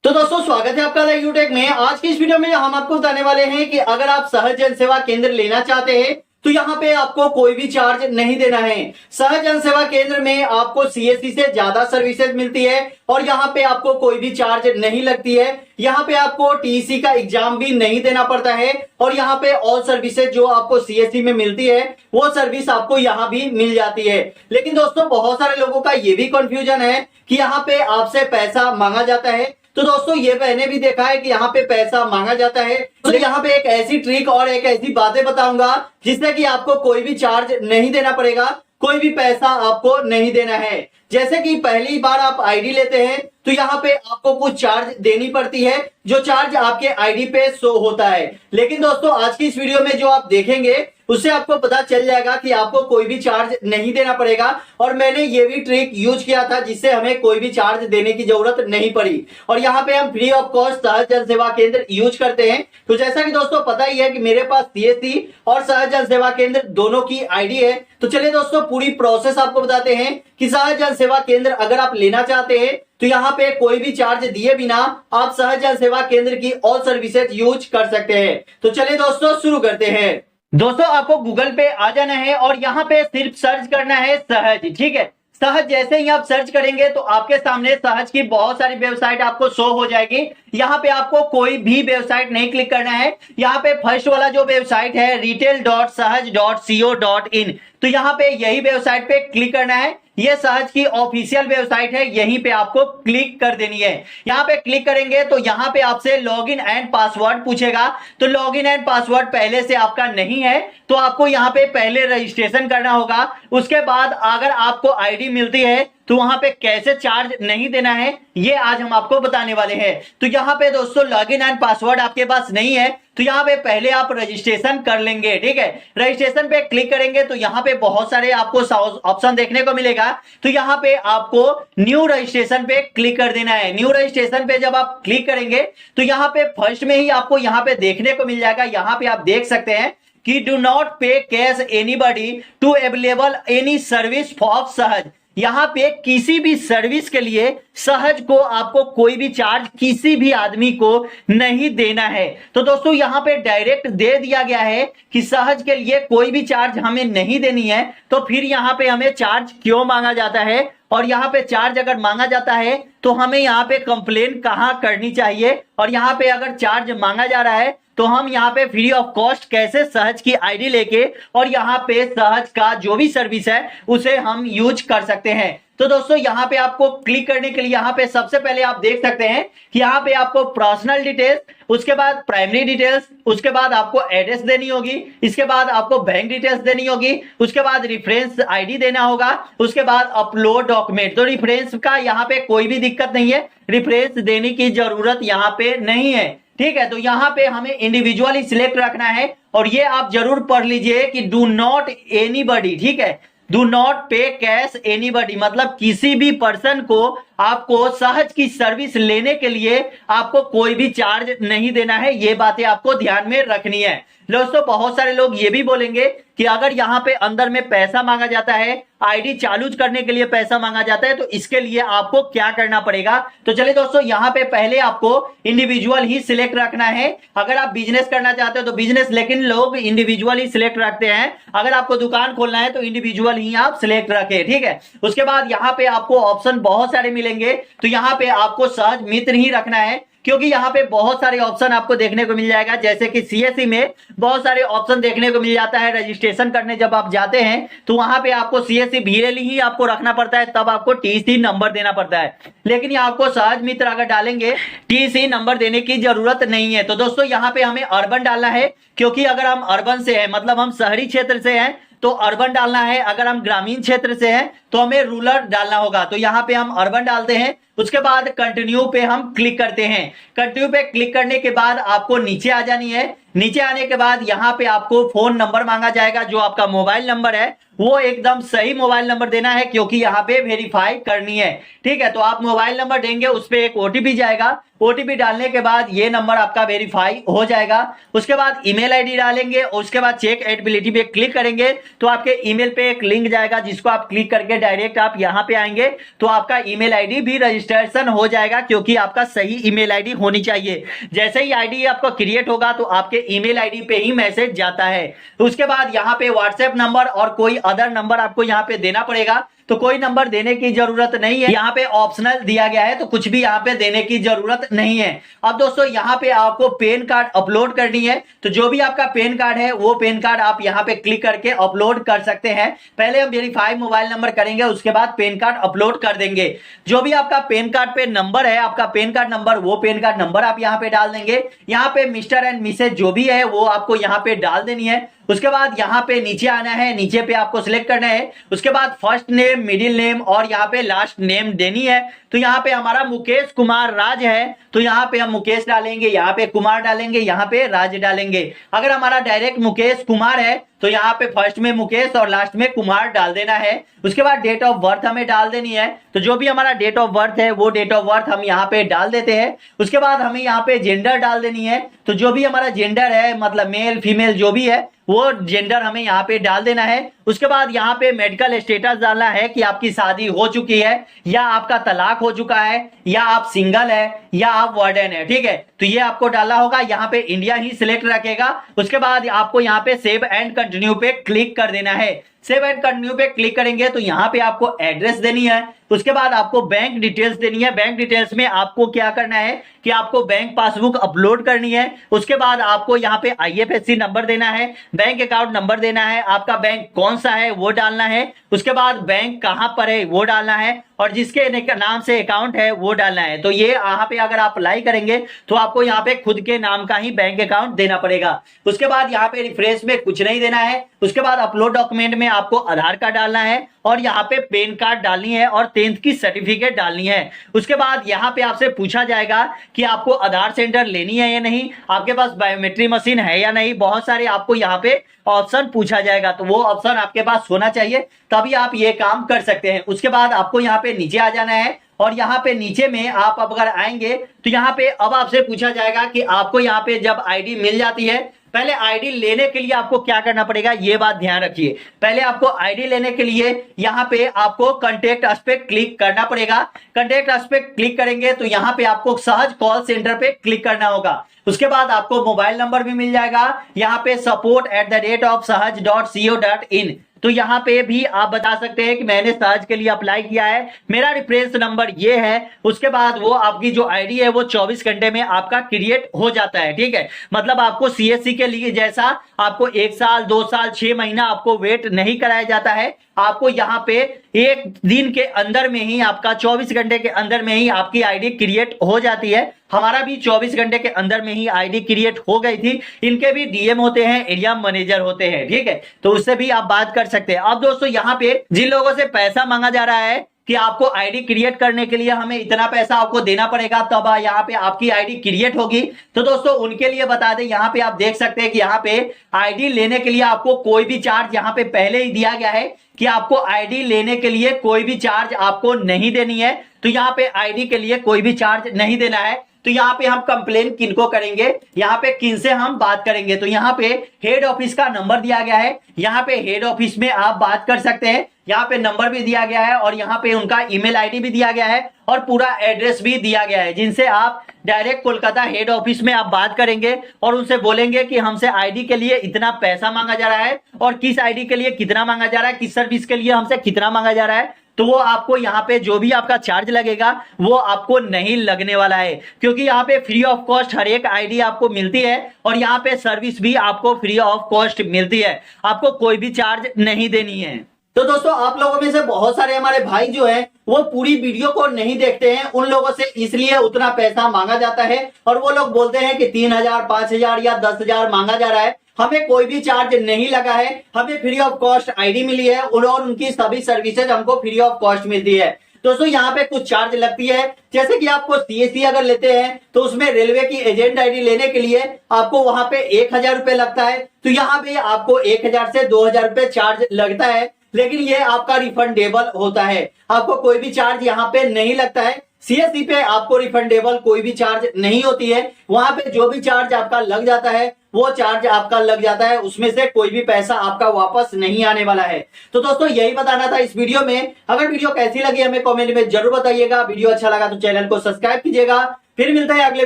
तो दोस्तों स्वागत है आपका यूटेक में। आज की इस वीडियो में हम आपको बताने वाले हैं कि अगर आप सहज जन सेवा केंद्र लेना चाहते हैं तो यहाँ पे आपको कोई भी चार्ज नहीं देना है। सहज जन सेवा केंद्र में आपको सीएससी से ज्यादा सर्विसेज मिलती है और यहाँ पे आपको कोई भी चार्ज नहीं लगती है। यहाँ पे आपको टीईसी का एग्जाम भी नहीं देना पड़ता है और यहाँ पे ऑल सर्विसेज जो आपको सीएससी में मिलती है वो सर्विस आपको यहाँ भी मिल जाती है। लेकिन दोस्तों बहुत सारे लोगों का ये भी कंफ्यूजन है कि यहाँ पे आपसे पैसा मांगा जाता है। तो दोस्तों ये मैंने भी देखा है कि यहाँ पे पैसा मांगा जाता है। तो यहाँ पे एक ऐसी ट्रिक और एक ऐसी बातें बताऊंगा जिससे कि आपको कोई भी चार्ज नहीं देना पड़ेगा, कोई भी पैसा आपको नहीं देना है। जैसे कि पहली बार आप आईडी लेते हैं तो यहाँ पे आपको कुछ चार्ज देनी पड़ती है जो चार्ज आपके आईडी पे शो होता है। लेकिन दोस्तों आज की इस वीडियो में जो आप देखेंगे उससे आपको पता चल जाएगा कि आपको कोई भी चार्ज नहीं देना पड़ेगा और मैंने ये भी ट्रिक यूज किया था जिससे हमें कोई भी चार्ज देने की जरूरत नहीं पड़ी और यहाँ पे हम फ्री ऑफ कॉस्ट सहज जन सेवा केंद्र यूज करते हैं। तो जैसा कि दोस्तों पता ही है कि मेरे पास सीएससी और सहज जन सेवा केंद्र दोनों की आईडी है। तो चलिए दोस्तों पूरी प्रोसेस आपको बताते हैं कि सहज जन सेवा केंद्र अगर आप लेना चाहते हैं तो यहाँ पे कोई भी चार्ज दिए बिना आप सहज जन सेवा केंद्र की ऑल सर्विसेज यूज कर सकते हैं। तो चलिए दोस्तों शुरू करते हैं। दोस्तों आपको गूगल पे आ जाना है और यहाँ पे सिर्फ सर्च करना है सहज। ठीक है, सहज जैसे ही आप सर्च करेंगे तो आपके सामने सहज की बहुत सारी वेबसाइट आपको शो हो जाएगी। यहाँ पे आपको कोई भी वेबसाइट नहीं क्लिक करना है। यहाँ पे फर्स्ट वाला जो वेबसाइट है retail.sahaj.co.in, तो यहाँ पे यही वेबसाइट पे क्लिक करना है। ये सहज की ऑफिशियल वेबसाइट है, यहीं पे आपको क्लिक कर देनी है। यहाँ पे क्लिक करेंगे तो यहाँ पे आपसे लॉगिन एंड पासवर्ड पूछेगा। तो लॉगिन एंड पासवर्ड पहले से आपका नहीं है तो आपको यहाँ पे पहले रजिस्ट्रेशन करना होगा। उसके बाद अगर आपको आईडी मिलती है तो वहां पे कैसे चार्ज नहीं देना है ये आज हम आपको बताने वाले हैं। तो यहाँ पे दोस्तों लॉगिन एंड पासवर्ड आपके पास नहीं है तो यहाँ पे पहले आप रजिस्ट्रेशन कर लेंगे। ठीक है, रजिस्ट्रेशन पे क्लिक करेंगे तो यहाँ पे बहुत सारे आपको ऑप्शन देखने को मिलेगा। तो यहाँ पे आपको न्यू रजिस्ट्रेशन पे क्लिक कर देना है। न्यू रजिस्ट्रेशन पे जब आप क्लिक करेंगे तो यहाँ पे फर्स्ट में ही आपको यहाँ पे देखने को मिल जाएगा। यहाँ पे आप देख सकते हैं कि do not pay cash anybody to available any service for Sahaj. यहाँ पे किसी भी सर्विस के लिए सहज को आपको कोई भी चार्ज किसी भी आदमी को नहीं देना है। तो दोस्तों यहाँ पे डायरेक्ट दे दिया गया है कि सहज के लिए कोई भी चार्ज हमें नहीं देनी है। तो फिर यहाँ पे हमें चार्ज क्यों मांगा जाता है और यहाँ पे चार्ज अगर मांगा जाता है तो हमें यहाँ पे कंप्लेन कहाँ करनी चाहिए और यहाँ पे अगर चार्ज मांगा जा रहा है तो हम यहाँ पे फ्री ऑफ कॉस्ट कैसे सहज की आईडी लेके और यहाँ पे सहज का जो भी सर्विस है उसे हम यूज कर सकते हैं। तो दोस्तों यहाँ पे आपको क्लिक करने के लिए यहाँ पे सबसे पहले आप देख सकते हैं कि यहाँ पे आपको पर्सनल डिटेल्स, उसके बाद प्राइमरी डिटेल्स, उसके बाद आपको एड्रेस देनी होगी, इसके बाद आपको बैंक डिटेल्स देनी होगी, उसके बाद रेफरेंस आईडी देना होगा, उसके बाद अपलोड डॉक्यूमेंट। तो रेफरेंस का यहाँ पे कोई भी दिक्कत नहीं है, रेफरेंस देने की जरूरत यहाँ पे नहीं है। ठीक है, तो यहाँ पे हमें इंडिविजुअली सिलेक्ट रखना है और ये आप जरूर पढ़ लीजिए कि डू नॉट एनीबॉडी। ठीक है, do not pay cash anybody मतलब किसी भी पर्सन को आपको सहज की सर्विस लेने के लिए आपको कोई भी चार्ज नहीं देना है। ये बातें आपको ध्यान में रखनी है। दोस्तों बहुत सारे लोग ये भी बोलेंगे कि अगर यहाँ पे अंदर में पैसा मांगा जाता है, आईडी चालू करने के लिए पैसा मांगा जाता है तो इसके लिए आपको क्या करना पड़ेगा। तो चलिए दोस्तों यहाँ पे पहले आपको इंडिविजुअल ही सिलेक्ट रखना है। अगर आप बिजनेस करना चाहते हो तो बिजनेस, लेकिन लोग इंडिविजुअल ही सिलेक्ट रखते हैं। अगर आपको दुकान खोलना है तो इंडिविजुअल ही आप सिलेक्ट रखें। ठीक है, उसके बाद यहाँ पे आपको ऑप्शन बहुत सारे मिलेंगे। तो यहाँ पे आपको सहज मित्र ही रखना है क्योंकि यहाँ पे बहुत सारे ऑप्शन आपको देखने को मिल जाएगा। जैसे कि सीएससी में बहुत सारे ऑप्शन देखने को मिल जाता है। रजिस्ट्रेशन करने जब आप जाते हैं तो वहां पे आपको सीएससी भीरेली ही आपको रखना पड़ता है, तब आपको टीसी नंबर देना पड़ता है। लेकिन यहाँ आपको सहज मित्र अगर डालेंगे टीसी नंबर देने की जरूरत नहीं है। तो दोस्तों यहाँ पे हमें अर्बन डालना है क्योंकि अगर हम अर्बन से है मतलब हम शहरी क्षेत्र से हैं तो अर्बन डालना है। अगर हम ग्रामीण क्षेत्र से हैं तो हमें रूरल डालना होगा। तो यहाँ पे हम अर्बन डालते हैं, उसके बाद कंटिन्यू पे हम क्लिक करते हैं। कंटिन्यू पे क्लिक करने के बाद आपको नीचे आ जानी है। नीचे आने के बाद यहाँ पे आपको फोन नंबर मांगा जाएगा, जो आपका मोबाइल नंबर है वो एकदम सही मोबाइल नंबर देना है, क्योंकि यहाँ पे वेरीफाई करनी है। ठीक है, तो आप मोबाइल नंबर देंगे, उस पर एक ओटीपी जाएगा, ओटीपी डालने के बाद ये नंबर आपका वेरीफाई हो जाएगा। उसके बाद ईमेल आईडी डालेंगे, उसके बाद चेक एलिजिबिलिटी पे क्लिक करेंगे तो आपके ईमेल पे एक लिंक जाएगा, जिसको आप क्लिक करके डायरेक्ट आप यहाँ पे आएंगे तो आपका ईमेल आईडी भी रजिस्ट्रेशन हो जाएगा, क्योंकि आपका सही ईमेल आईडी होनी चाहिए। जैसे ही आईडी आपका क्रिएट होगा तो आपके ईमेल आईडी पे ही मैसेज जाता है। उसके बाद यहाँ पे व्हाट्सएप नंबर और कोई अदर नंबर आपको यहाँ पे देना पड़ेगा, तो कोई नंबर देने की जरूरत नहीं है, यहाँ पे ऑप्शनल दिया गया है, तो कुछ भी यहाँ पे देने की जरूरत नहीं है। अब दोस्तों यहाँ पे आपको पैन कार्ड अपलोड करनी है, तो जो भी आपका पैन कार्ड है वो पैन कार्ड आप यहाँ पे क्लिक करके अपलोड कर सकते हैं। पहले हम वेरीफाई मोबाइल नंबर करेंगे, उसके बाद पैन कार्ड अपलोड कर देंगे। जो भी आपका पैन कार्ड पे नंबर है, आपका पैन कार्ड नंबर, वो पैन कार्ड नंबर आप यहाँ पे डाल देंगे। यहाँ पे मिस्टर एंड मिसेज जो भी है वो आपको यहाँ पे डाल देनी है। उसके बाद यहाँ पे नीचे आना है, नीचे पे आपको सिलेक्ट करना है। उसके बाद फर्स्ट नेम, मिडिल नेम और यहाँ पे लास्ट नेम देनी है। तो यहाँ पे हमारा मुकेश कुमार राज है, तो यहाँ पे हम मुकेश डालेंगे, यहाँ पे कुमार डालेंगे, यहाँ पे राज डालेंगे। अगर हमारा डायरेक्ट मुकेश कुमार है तो यहाँ पे फर्स्ट में मुकेश और लास्ट में कुमार डाल देना है। उसके बाद डेट ऑफ बर्थ हमें डाल देनी है, तो जो भी हमारा डेट ऑफ बर्थ है वो डेट ऑफ बर्थ हम यहाँ पे डाल देते हैं। उसके बाद हमें यहाँ पे जेंडर डाल देनी है, तो जो भी हमारा जेंडर है, मतलब मेल फीमेल जो भी है वो जेंडर हमें यहाँ पे डाल देना है। उसके बाद यहाँ पे मेडिकल स्टेटस डालना है कि आपकी शादी हो चुकी है या आपका तलाक हो चुका है या आप सिंगल है या आप वार्डन है। ठीक है, तो ये आपको डालना होगा। यहाँ पे इंडिया ही सिलेक्ट रखेगा। उसके बाद आपको यहाँ पे सेव एंड कंटिन्यू पे क्लिक कर देना है। सेव एंड कंटिन्यू पे क्लिक करेंगे तो यहाँ पे आपको एड्रेस देनी है। उसके बाद आपको बैंक डिटेल्स देनी है। बैंक डिटेल्स में आपको क्या करना है कि आपको बैंक पासबुक अपलोड करनी है। उसके बाद आपको यहाँ पे आईएफएससी नंबर देना है, बैंक अकाउंट नंबर देना है, आपका बैंक कौन सा है वो डालना है। उसके बाद बैंक कहाँ पर है वो डालना है, और जिसके नाम से अकाउंट है वो डालना है। तो ये यहाँ पे अगर आप अप्लाई करेंगे तो आपको यहाँ पे खुद के नाम का ही बैंक अकाउंट देना पड़ेगा। उसके बाद यहाँ पे रिफ्रेश में कुछ नहीं देना है। उसके बाद अपलोड डॉक्यूमेंट में आपको आधार कार्ड डालना है और यहाँ पे पैन कार्ड डालनी है और 10th की सर्टिफिकेट डालनी है। उसके बाद यहाँ पे आपसे पूछा जाएगा कि आपको आधार सेंटर लेनी है या नहीं, आपके पास बायोमेट्रिक मशीन है या नहीं। बहुत सारे आपको यहाँ पे ऑप्शन पूछा जाएगा, तो वो ऑप्शन आपके पास होना चाहिए, तभी आप ये काम कर सकते हैं। उसके बाद आपको यहाँ पे नीचे आ जाना है और यहाँ पे नीचे में आप अगर आएंगे तो यहाँ पे अब आपसे पूछा जाएगा कि आपको यहाँ पे जब आईडी मिल जाती है, पहले आईडी लेने के लिए आपको क्या करना पड़ेगा, ये बात ध्यान रखिए। पहले आपको आईडी लेने के लिए यहाँ पे आपको कॉन्टेक्ट अस पे क्लिक करना पड़ेगा। कॉन्टेक्ट अस पे क्लिक करेंगे तो यहाँ पे आपको सहज कॉल सेंटर पे क्लिक करना होगा। उसके बाद आपको मोबाइल नंबर भी मिल जाएगा, यहाँ पे support@सहज.co.in। तो यहाँ पे भी आप बता सकते हैं कि मैंने सहज के लिए अप्लाई किया है, मेरा रेफरेंस नंबर ये है। उसके बाद वो आपकी जो आईडी है वो 24 घंटे में आपका क्रिएट हो जाता है। ठीक है, मतलब आपको सीएससी के लिए जैसा आपको 1 साल 2 साल 6 महीना आपको वेट नहीं कराया जाता है, आपको यहाँ पे एक दिन के अंदर में ही, आपका 24 घंटे के अंदर में ही आपकी आईडी क्रिएट हो जाती है। हमारा भी 24 घंटे के अंदर में ही आईडी क्रिएट हो गई थी। इनके भी डीएम होते हैं, एरिया मैनेजर होते हैं। ठीक है, तो उससे भी आप बात कर सकते हैं। अब दोस्तों यहाँ पे जिन लोगों से पैसा मांगा जा रहा है कि आपको आईडी क्रिएट करने के लिए हमें इतना पैसा आपको देना पड़ेगा तब यहाँ पे आपकी आईडी क्रिएट होगी, तो दोस्तों उनके लिए बता दें, यहाँ पे आप देख सकते हैं कि यहाँ पे आईडी लेने के लिए आपको कोई भी चार्ज यहाँ पे पहले ही दिया गया है कि आपको आईडी लेने के लिए कोई भी चार्ज आपको नहीं देनी है। तो यहाँ पे आईडी के लिए कोई भी चार्ज नहीं देना है। तो यहाँ पे हम कंप्लेन किनको करेंगे, यहाँ पे किन से हम बात करेंगे, तो यहाँ पे हेड ऑफिस का नंबर दिया गया है। यहाँ पे हेड ऑफिस में आप बात कर सकते हैं, यहाँ पे नंबर भी दिया गया है और यहाँ पे उनका ईमेल आईडी भी दिया गया है और पूरा एड्रेस भी दिया गया है, जिनसे आप डायरेक्ट कोलकाता हेड ऑफिस में आप बात करेंगे और उनसे बोलेंगे कि हमसे आईडी के लिए इतना पैसा मांगा जा रहा है और किस आईडी के लिए कितना मांगा जा रहा है, किस सर्विस के लिए हमसे कितना मांगा जा रहा है। तो वो आपको यहाँ पे जो भी आपका चार्ज लगेगा वो आपको नहीं लगने वाला है, क्योंकि यहाँ पे फ्री ऑफ कॉस्ट हर एक आईडी आपको मिलती है और यहाँ पे सर्विस भी आपको फ्री ऑफ कॉस्ट मिलती है, आपको कोई भी चार्ज नहीं देनी है। तो दोस्तों आप लोगों में से बहुत सारे हमारे भाई जो है वो पूरी वीडियो को नहीं देखते हैं, उन लोगों से इसलिए उतना पैसा मांगा जाता है और वो लोग बोलते हैं कि 3000 5000 या 10,000 मांगा जा रहा है। हमें कोई भी चार्ज नहीं लगा है, हमें फ्री ऑफ कॉस्ट आईडी मिली है और उनकी सभी सर्विसेज हमको फ्री ऑफ कॉस्ट मिलती है। दोस्तों यहाँ पे कुछ चार्ज लगती है, जैसे कि आपको सीएससी अगर लेते हैं तो उसमें रेलवे की एजेंट आईडी लेने के लिए आपको वहां पे 1000 रुपए लगता है। तो यहाँ पे आपको 1000 से 2000 रुपए चार्ज लगता है। लेकिन ये आपका रिफंडेबल होता है, आपको कोई भी चार्ज यहाँ पे नहीं लगता है। सीएससी पे आपको रिफंडेबल कोई भी चार्ज नहीं होती है, वहां पे जो भी चार्ज आपका लग जाता है वो चार्ज आपका लग जाता है, उसमें से कोई भी पैसा आपका वापस नहीं आने वाला है। तो दोस्तों यही बताना था इस वीडियो में। अगर वीडियो कैसी लगी हमें कमेंट में जरूर बताइएगा, वीडियो अच्छा लगा तो चैनल को सब्सक्राइब कीजिएगा। फिर मिलते हैं अगले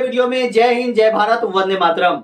वीडियो में। जय हिंद, जय भारत, वंदे मातरम।